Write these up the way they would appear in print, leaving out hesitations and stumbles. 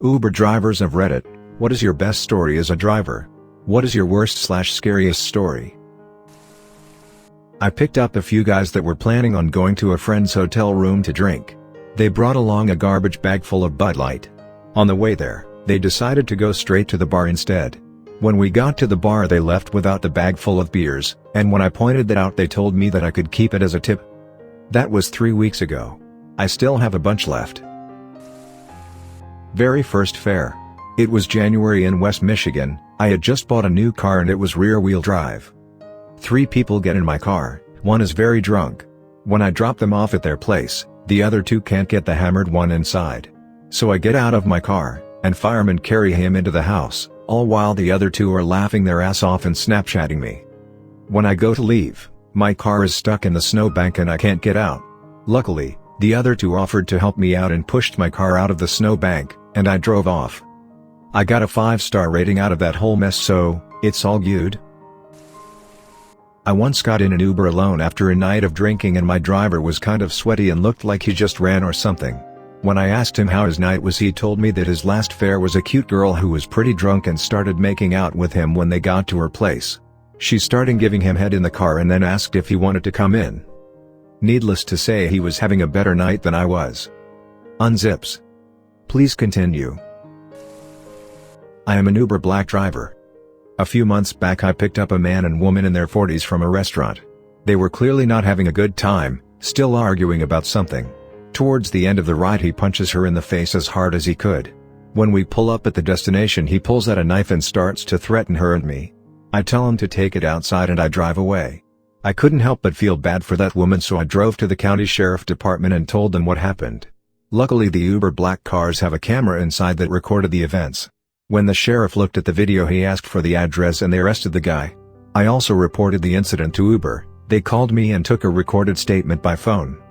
Uber drivers of Reddit, what is your best story as a driver? What is your worst/scariest story? I picked up a few guys that were planning on going to a friend's hotel room to drink. They brought along a garbage bag full of Bud Light. On the way there, they decided to go straight to the bar instead. When we got to the bar they left without the bag full of beers, and when I pointed that out they told me that I could keep it as a tip. That was 3 weeks ago. I still have a bunch left. Very first fare. It was January in West Michigan. I had just bought a new car and it was rear-wheel drive. 3 people get in my car, 1 is very drunk. When I drop them off at their place, the other 2 can't get the hammered one inside. So I get out of my car, and firemen carry him into the house, all while the other 2 are laughing their ass off and Snapchatting me. When I go to leave, my car is stuck in the snowbank and I can't get out. Luckily, the other 2 offered to help me out and pushed my car out of the snowbank, and I drove off. I got a 5-star rating out of that whole mess, so it's all good. I once got in an Uber alone after a night of drinking and my driver was kind of sweaty and looked like he just ran or something. When I asked him how his night was, he told me that his last fare was a cute girl who was pretty drunk and started making out with him when they got to her place. She started giving him head in the car and then asked if he wanted to come in. Needless to say, he was having a better night than I was. Unzips. Please continue. I am an Uber Black driver. A few months back I picked up a man and woman in their 40s from a restaurant. They were clearly not having a good time, still arguing about something. Towards the end of the ride he punches her in the face as hard as he could. When we pull up at the destination he pulls out a knife and starts to threaten her and me. I tell him to take it outside and I drive away. I couldn't help but feel bad for that woman, so I drove to the county sheriff department and told them what happened. Luckily the Uber Black cars have a camera inside that recorded the events. When the sheriff looked at the video he asked for the address and they arrested the guy. I also reported the incident to Uber. They called me and took a recorded statement by phone.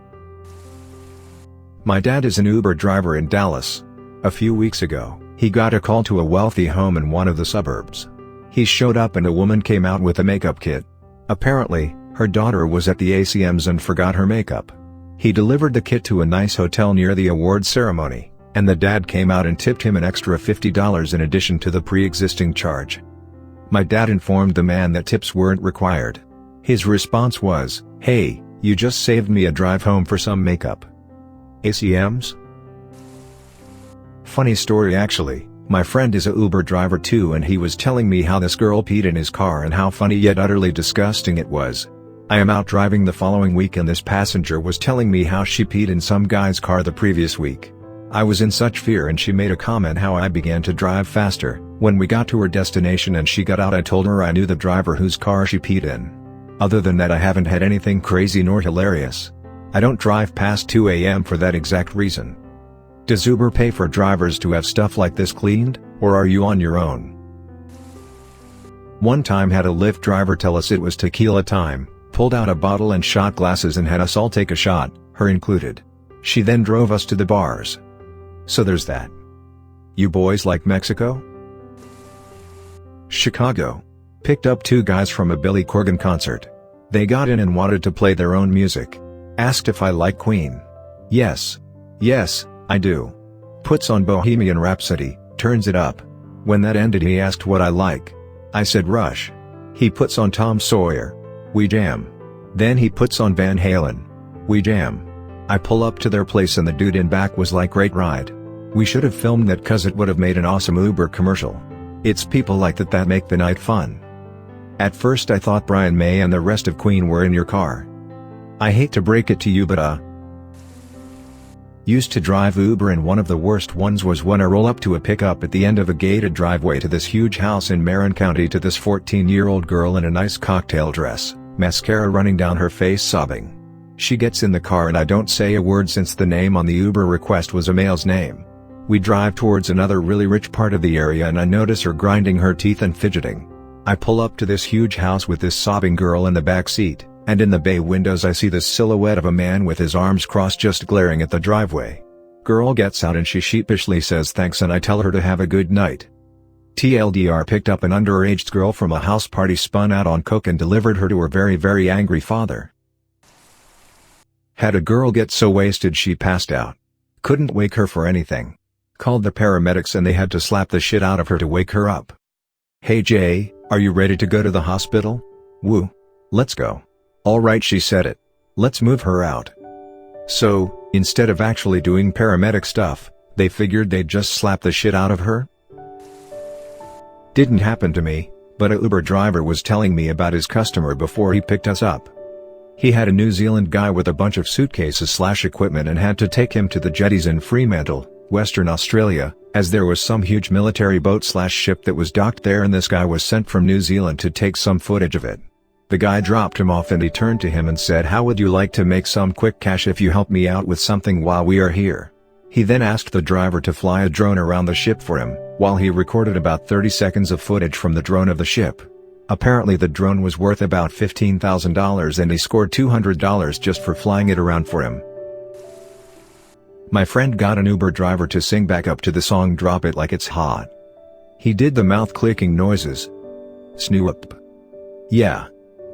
My dad is an Uber driver in Dallas. A few weeks ago, he got a call to a wealthy home in one of the suburbs. He showed up and a woman came out with a makeup kit. Apparently, her daughter was at the ACMs and forgot her makeup. He delivered the kit to a nice hotel near the award ceremony, and the dad came out and tipped him an extra $50 in addition to the pre-existing charge. My dad informed the man that tips weren't required. His response was, "Hey, you just saved me a drive home for some makeup." ACMs? Funny story actually, my friend is a Uber driver too and he was telling me how this girl peed in his car and how funny yet utterly disgusting it was. I am out driving the following week and this passenger was telling me how she peed in some guy's car the previous week. I was in such fear and she made a comment how I began to drive faster. When we got to her destination and she got out I told her I knew the driver whose car she peed in. Other than that I haven't had anything crazy nor hilarious. I don't drive past 2 a.m. for that exact reason. Does Uber pay for drivers to have stuff like this cleaned, or are you on your own? One time had a Lyft driver tell us it was tequila time, pulled out a bottle and shot glasses and had us all take a shot, her included. She then drove us to the bars. So there's that. You boys like Mexico? Chicago. Picked up 2 guys from a Billy Corgan concert. They got in and wanted to play their own music. Asked if I like Queen. Yes, I do. Puts on Bohemian Rhapsody, turns it up. When that ended he asked what I like. I said Rush. He puts on Tom Sawyer. We jam. Then he puts on Van Halen. We jam. I pull up to their place and the dude in back was like, "Great ride. We should have filmed that cause it would have made an awesome Uber commercial." It's people like that make the night fun. At first I thought Brian May and the rest of Queen were in your car. I hate to break it to you but used to drive Uber and one of the worst ones was when I roll up to a pickup at the end of a gated driveway to this huge house in Marin County to this 14-year-old girl in a nice cocktail dress, mascara running down her face sobbing. She gets in the car and I don't say a word since the name on the Uber request was a male's name. We drive towards another really rich part of the area and I notice her grinding her teeth and fidgeting. I pull up to this huge house with this sobbing girl in the back seat, and in the bay windows I see the silhouette of a man with his arms crossed just glaring at the driveway. Girl gets out and she sheepishly says thanks and I tell her to have a good night. TLDR picked up an underage girl from a house party, spun out on coke and delivered her to her very angry father. Had a girl get so wasted she passed out. Couldn't wake her for anything. Called the paramedics and they had to slap the shit out of her to wake her up. "Hey Jay, are you ready to go to the hospital?" "Woo. Let's go." "Alright," she said it. "Let's move her out." So, instead of actually doing paramedic stuff, they figured they'd just slap the shit out of her? Didn't happen to me, but a Uber driver was telling me about his customer before he picked us up. He had a New Zealand guy with a bunch of suitcases/equipment and had to take him to the jetties in Fremantle, Western Australia, as there was some huge military boat/ship that was docked there and this guy was sent from New Zealand to take some footage of it. The guy dropped him off and he turned to him and said, "How would you like to make some quick cash if you help me out with something while we are here?" He then asked the driver to fly a drone around the ship for him, while he recorded about 30 seconds of footage from the drone of the ship. Apparently the drone was worth about $15,000 and he scored $200 just for flying it around for him. My friend got an Uber driver to sing back up to the song "Drop It Like It's Hot." He did the mouth-clicking noises. Snoop. Yeah.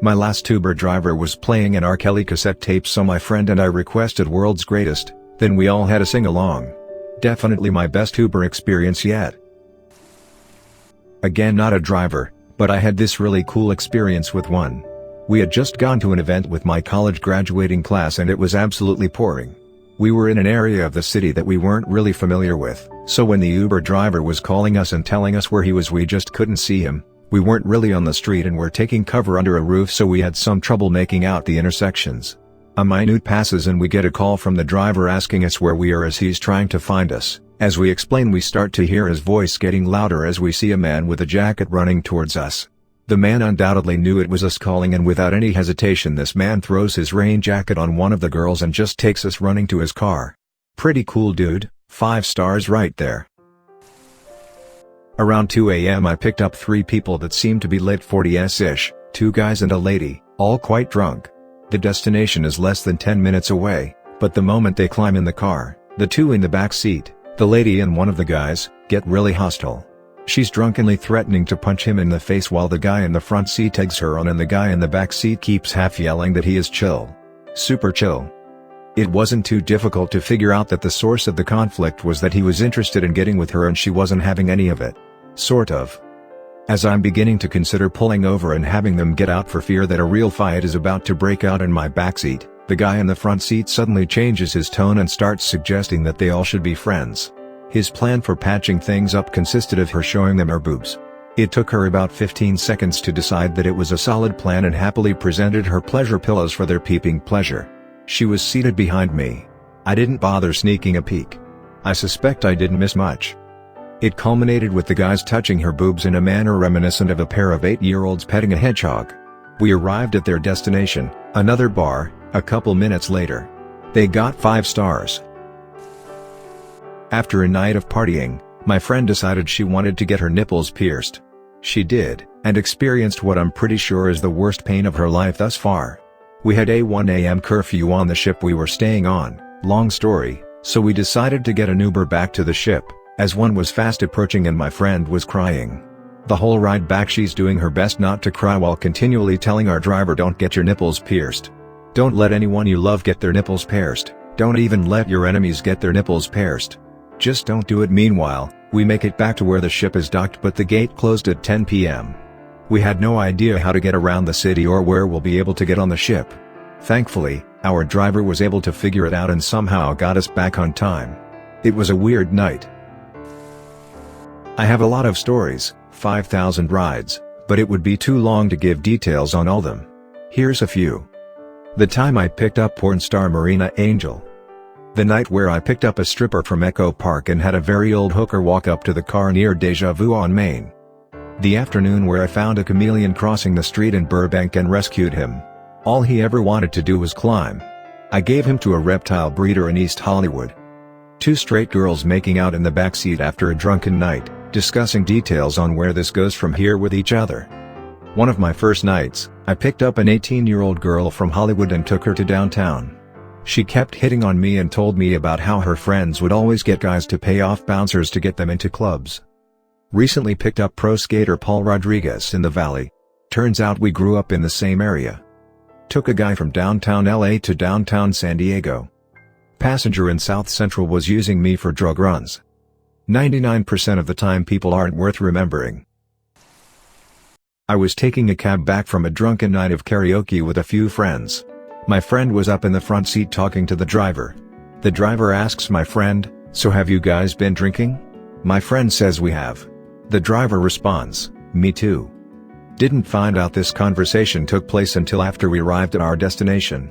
My last Uber driver was playing an R. Kelly cassette tape, so my friend and I requested "World's Greatest," then we all had a sing-along. Definitely my best Uber experience yet. Again, not a driver, but I had this really cool experience with one. We had just gone to an event with my college graduating class and it was absolutely pouring. We were in an area of the city that we weren't really familiar with, so when the Uber driver was calling us and telling us where he was, we just couldn't see him. We weren't really on the street and were taking cover under a roof, so we had some trouble making out the intersections. A minute passes and we get a call from the driver asking us where we are as he's trying to find us. As we explain, we start to hear his voice getting louder as we see a man with a jacket running towards us. The man undoubtedly knew it was us calling, and without any hesitation this man throws his rain jacket on one of the girls and just takes us running to his car. Pretty cool dude, 5 stars right there. Around 2 a.m. I picked up 3 people that seemed to be late 40s-ish, 2 guys and a lady, all quite drunk. The destination is less than 10 minutes away, but the moment they climb in the car, the 2 in the back seat, the lady and one of the guys, get really hostile. She's drunkenly threatening to punch him in the face while the guy in the front seat eggs her on and the guy in the back seat keeps half yelling that he is chill. Super chill. It wasn't too difficult to figure out that the source of the conflict was that he was interested in getting with her and she wasn't having any of it. Sort of. As I'm beginning to consider pulling over and having them get out for fear that a real fight is about to break out in my backseat, the guy in the front seat suddenly changes his tone and starts suggesting that they all should be friends. His plan for patching things up consisted of her showing them her boobs. It took her about 15 seconds to decide that it was a solid plan and happily presented her pleasure pillows for their peeping pleasure. She was seated behind me. I didn't bother sneaking a peek. I suspect I didn't miss much. It culminated with the guys touching her boobs in a manner reminiscent of a pair of 8-year-olds petting a hedgehog. We arrived at their destination, another bar, a couple minutes later. They got 5 stars. After a night of partying, my friend decided she wanted to get her nipples pierced. She did, and experienced what I'm pretty sure is the worst pain of her life thus far. We had a 1 a.m. curfew on the ship we were staying on, long story, so we decided to get an Uber back to the ship, as one was fast approaching and my friend was crying. The whole ride back she's doing her best not to cry while continually telling our driver, "Don't get your nipples pierced. Don't let anyone you love get their nipples pierced, don't even let your enemies get their nipples pierced. Just don't do it." Meanwhile, we make it back to where the ship is docked, but the gate closed at 10 p.m. We had no idea how to get around the city or where we'll be able to get on the ship. Thankfully, our driver was able to figure it out and somehow got us back on time. It was a weird night. I have a lot of stories, 5,000 rides, but it would be too long to give details on all them. Here's a few. The time I picked up porn star Marina Angel. The night where I picked up a stripper from Echo Park and had a very old hooker walk up to the car near Deja Vu on Main. The afternoon where I found a chameleon crossing the street in Burbank and rescued him. All he ever wanted to do was climb. I gave him to a reptile breeder in East Hollywood. 2 straight girls making out in the backseat after a drunken night, discussing details on where this goes from here with each other. One of my first nights, I picked up an 18-year-old girl from Hollywood and took her to downtown. She kept hitting on me and told me about how her friends would always get guys to pay off bouncers to get them into clubs. Recently picked up pro skater Paul Rodriguez in the Valley. Turns out we grew up in the same area. Took a guy from downtown LA to downtown San Diego. Passenger in South Central was using me for drug runs. 99% of the time people aren't worth remembering. I was taking a cab back from a drunken night of karaoke with a few friends. My friend was up in the front seat talking to the driver. The driver asks my friend, "So have you guys been drinking?" My friend says we have. The driver responds, "Me too." Didn't find out this conversation took place until after we arrived at our destination.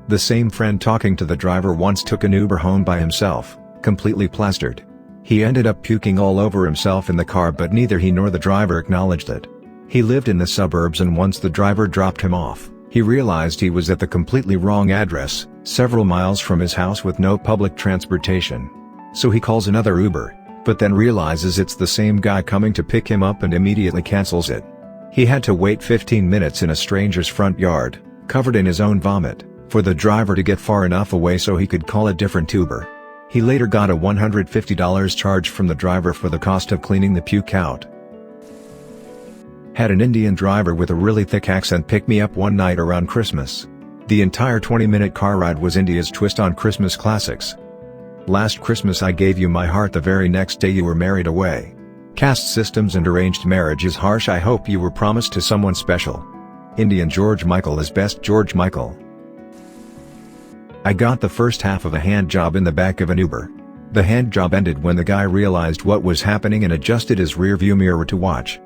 The same friend talking to the driver once took an Uber home by himself, completely plastered. He ended up puking all over himself in the car, but neither he nor the driver acknowledged it. He lived in the suburbs, and once the driver dropped him off, he realized he was at the completely wrong address, several miles from his house with no public transportation. So he calls another Uber, but then realizes it's the same guy coming to pick him up and immediately cancels it. He had to wait 15 minutes in a stranger's front yard, covered in his own vomit, for the driver to get far enough away so he could call a different Uber. He later got a $150 charge from the driver for the cost of cleaning the puke out. Had an Indian driver with a really thick accent pick me up one night around Christmas. The entire 20-minute car ride was India's twist on Christmas classics. Last Christmas I gave you my heart, the very next day you were married away. Caste systems and arranged marriage is harsh, I hope you were promised to someone special. Indian George Michael is best. George Michael. I got the first half of a hand job in the back of an Uber. The hand job ended when the guy realized what was happening and adjusted his rear-view mirror to watch.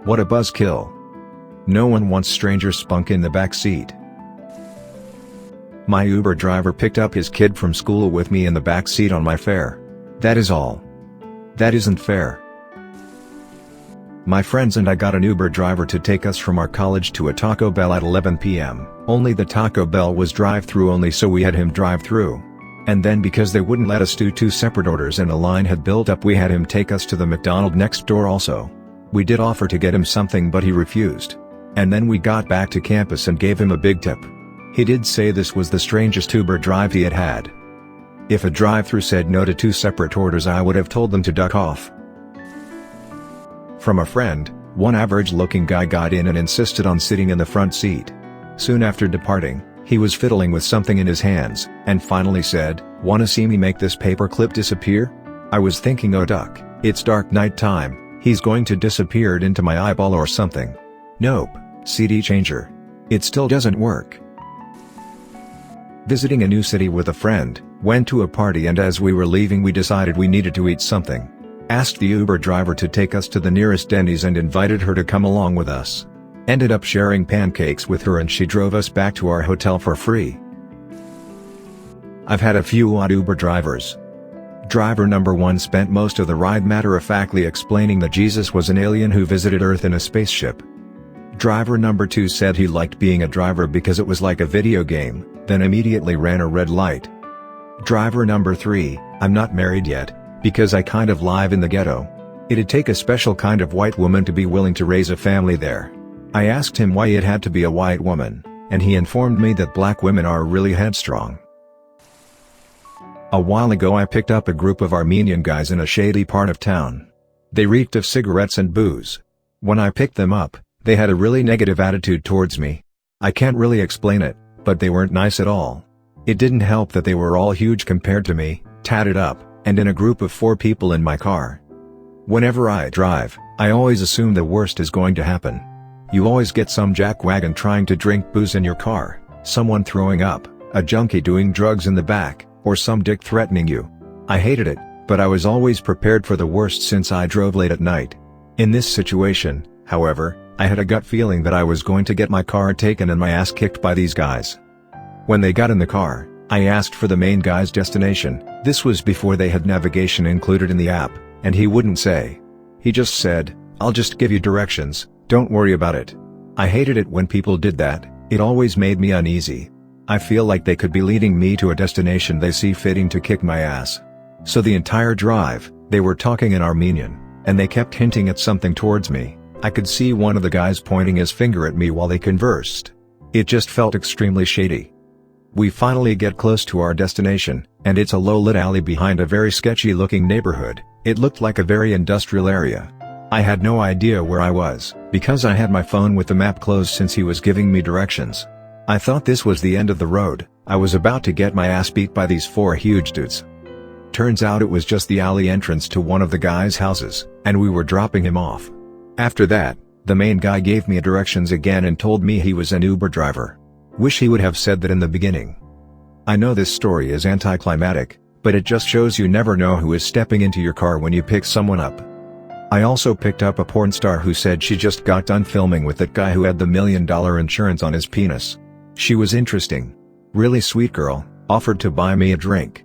What a buzzkill. No one wants stranger spunk in the back seat. My Uber driver picked up his kid from school with me in the back seat on my fare. That is all. That isn't fair. My friends and I got an Uber driver to take us from our college to a Taco Bell at 11 p.m. Only the Taco Bell was drive-through only, so we had him drive through. And then because they wouldn't let us do two separate orders and a line had built up, we had him take us to the McDonald's next door also. We did offer to get him something, but he refused. And then we got back to campus and gave him a big tip. He did say this was the strangest Uber drive he had had. If a drive-through said no to two separate orders, I would have told them to duck off. From a friend, one average-looking guy got in and insisted on sitting in the front seat. Soon after departing, he was fiddling with something in his hands, and finally said, "Wanna see me make this paperclip disappear?" I was thinking, oh duck, it's dark night time, he's going to disappear into my eyeball or something. Nope, CD changer. It still doesn't work. Visiting a new city with a friend, went to a party, and as we were leaving we decided we needed to eat something. Asked the Uber driver to take us to the nearest Denny's and invited her to come along with us. Ended up sharing pancakes with her and she drove us back to our hotel for free. I've had a few odd Uber drivers. Driver number 1 spent most of the ride matter-of-factly explaining that Jesus was an alien who visited Earth in a spaceship. Driver number 2 said he liked being a driver because it was like a video game, then immediately ran a red light. Driver number 3, I'm not married yet, because I kind of live in the ghetto. It'd take a special kind of white woman to be willing to raise a family there. I asked him why it had to be a white woman, and he informed me that black women are really headstrong. A while ago I picked up a group of Armenian guys in a shady part of town. They reeked of cigarettes and booze. When I picked them up, they had a really negative attitude towards me. I can't really explain it, but they weren't nice at all. It didn't help that they were all huge compared to me, tatted up, and in a group of 4 people in my car. Whenever I drive, I always assume the worst is going to happen. You always get some jackwagon trying to drink booze in your car, someone throwing up, a junkie doing drugs in the back, or some dick threatening you. I hated it, but I was always prepared for the worst since I drove late at night. In this situation, however, I had a gut feeling that I was going to get my car taken and my ass kicked by these guys. When they got in the car, I asked for the main guy's destination. This was before they had navigation included in the app, and he wouldn't say. He just said, "I'll just give you directions, don't worry about it." I hated it when people did that, it always made me uneasy. I feel like they could be leading me to a destination they see fitting to kick my ass. So the entire drive, they were talking in Armenian, and they kept hinting at something towards me. I could see one of the guys pointing his finger at me while they conversed. It just felt extremely shady. We finally get close to our destination, and it's a low-lit alley behind a very sketchy-looking neighborhood. It looked like a very industrial area. I had no idea where I was, because I had my phone with the map closed since he was giving me directions. I thought this was the end of the road. I was about to get my ass beat by these 4 huge dudes. Turns out it was just the alley entrance to one of the guy's houses, and we were dropping him off. After that, the main guy gave me directions again and told me he was an Uber driver. Wish he would have said that in the beginning. I know this story is anticlimactic, but it just shows you never know who is stepping into your car when you pick someone up. I also picked up a porn star who said she just got done filming with that guy who had the $1 million insurance on his penis. She was interesting. Really sweet girl, offered to buy me a drink.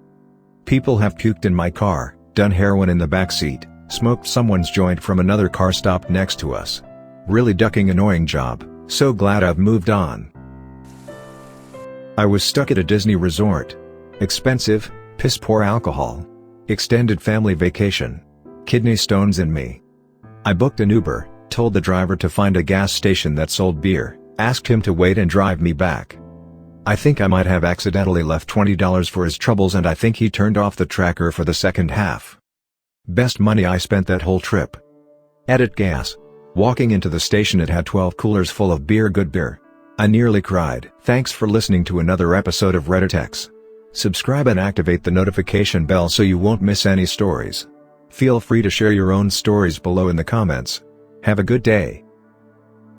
People have puked in my car, done heroin in the backseat, smoked someone's joint from another car stopped next to us. Really ducking annoying job, so glad I've moved on. I was stuck at a Disney resort. Expensive, piss-poor alcohol. Extended family vacation. Kidney stones in me. I booked an Uber, told the driver to find a gas station that sold beer, asked him to wait and drive me back. I think I might have accidentally left $20 for his troubles and I think he turned off the tracker for the second half. Best money I spent that whole trip. Edit gas. Walking into the station it had 12 coolers full of beer, good beer. I nearly cried. Thanks for listening to another episode of Reddit X. Subscribe and activate the notification bell so you won't miss any stories. Feel free to share your own stories below in the comments. Have a good day.